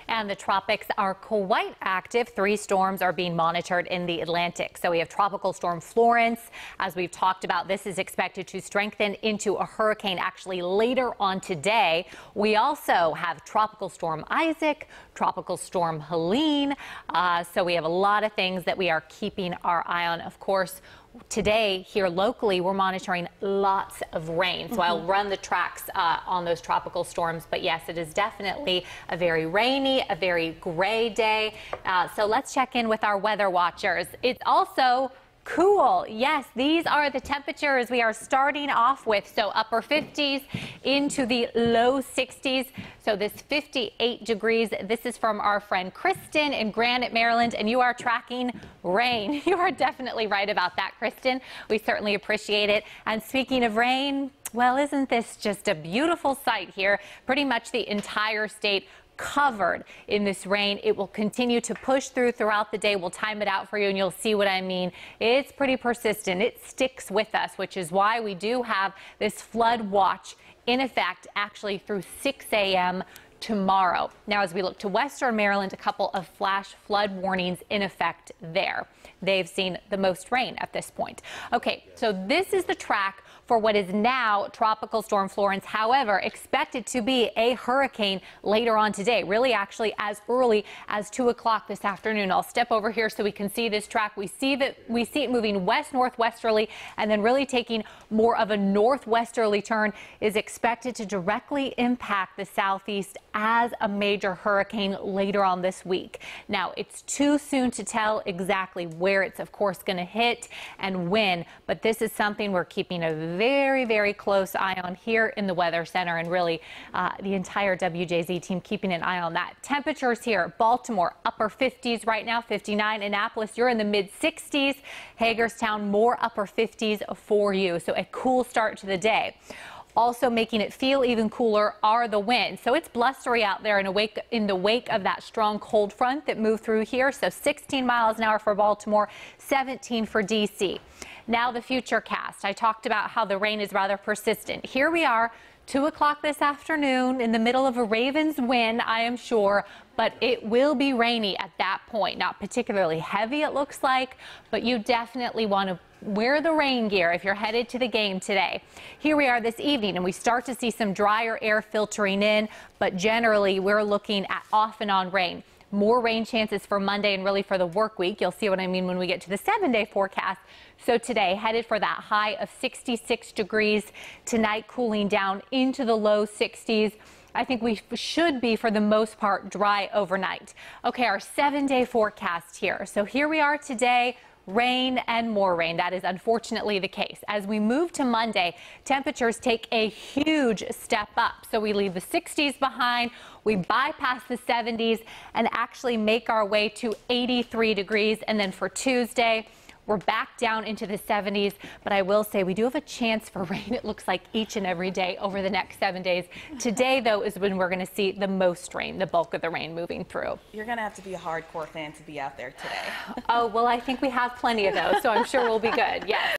And the tropics are quite active. 3 storms are being monitored in the Atlantic. So we have Tropical Storm Florence. As we've talked about, this is expected to strengthen into a hurricane actually later on today. We also have Tropical Storm Isaac, Tropical Storm Helene. So we have a lot of things that we are keeping our eye on. Of course, today here locally, we're monitoring lots of rain. So I'll run the tracks on those tropical storms. But yes, it is definitely a very rainy, a very gray day. So let's check in with our weather watchers. It's also cool. Yes, these are the temperatures we are starting off with. So upper 50s into the low 60s. So this 58 degrees, this is from our friend Kristen in Granite, Maryland, and you are tracking rain. You are definitely right about that, Kristen. We certainly appreciate it. And speaking of rain, well, isn't this just a beautiful sight here? Pretty much the entire state covered in this rain. It will continue to push throughout the day. We'll time it out for you and you'll see what I mean. It's pretty persistent. It sticks with us, which is why we do have this flood watch in effect actually through 6 a.m. tomorrow. Now, as we look to Western Maryland, a couple of flash flood warnings in effect there. They've seen the most rain at this point. Okay, so this is the track for what is now Tropical Storm Florence, however, expected to be a hurricane later on today, really actually as early as 2 o'clock this afternoon. I'll step over here so we can see this track. We see it moving west-northwesterly and then really taking more of a northwesterly turn, is expected to directly impact the southeast as a major hurricane later on this week. Now, it's too soon to tell exactly where it's, of course, going to hit and when, but this is something we're keeping a very, very close eye on here in the Weather Center, and really the entire WJZ team keeping an eye on that. Temperatures here, Baltimore, upper 50s right now, 59. Annapolis, you're in the mid 60s. Hagerstown, more upper 50s for you. So a cool start to the day. Also making it feel even cooler are the winds. So it's blustery out there in the wake of that strong cold front that moved through here. So 16 miles an hour for Baltimore, 17 for D.C. Now the future cast. I talked about how the rain is rather persistent. Here we are, 2 o'clock this afternoon, in the middle of a Ravens win, I am sure, but it will be rainy at that point. Not particularly heavy, it looks like, but you definitely want to wear the rain gear if you're headed to the game today. Here we are this evening, and we start to see some drier air filtering in, but generally we're looking at off and on rain. More rain chances for Monday and really for the work week. You'll see what I mean when we get to the 7-day forecast. So today, headed for that high of 66 degrees. Tonight, cooling down into the low 60s. I think we should be, for the most part, dry overnight. Okay, our 7-day forecast here. So here we are today. Rain and more rain. That is unfortunately the case. As we move to Monday, temperatures take a huge step up. So we leave the 60s behind, we bypass the 70s and actually make our way to 83 degrees. And then for Tuesday, we're back down into the 70s, but I will say we do have a chance for rain, it looks like, each and every day over the next 7 days. Today, though, is when we're going to see the most rain, the bulk of the rain moving through. You're going to have to be a hardcore fan to be out there today. Oh, well, I think we have plenty of those, so I'm sure we'll be good. Yes.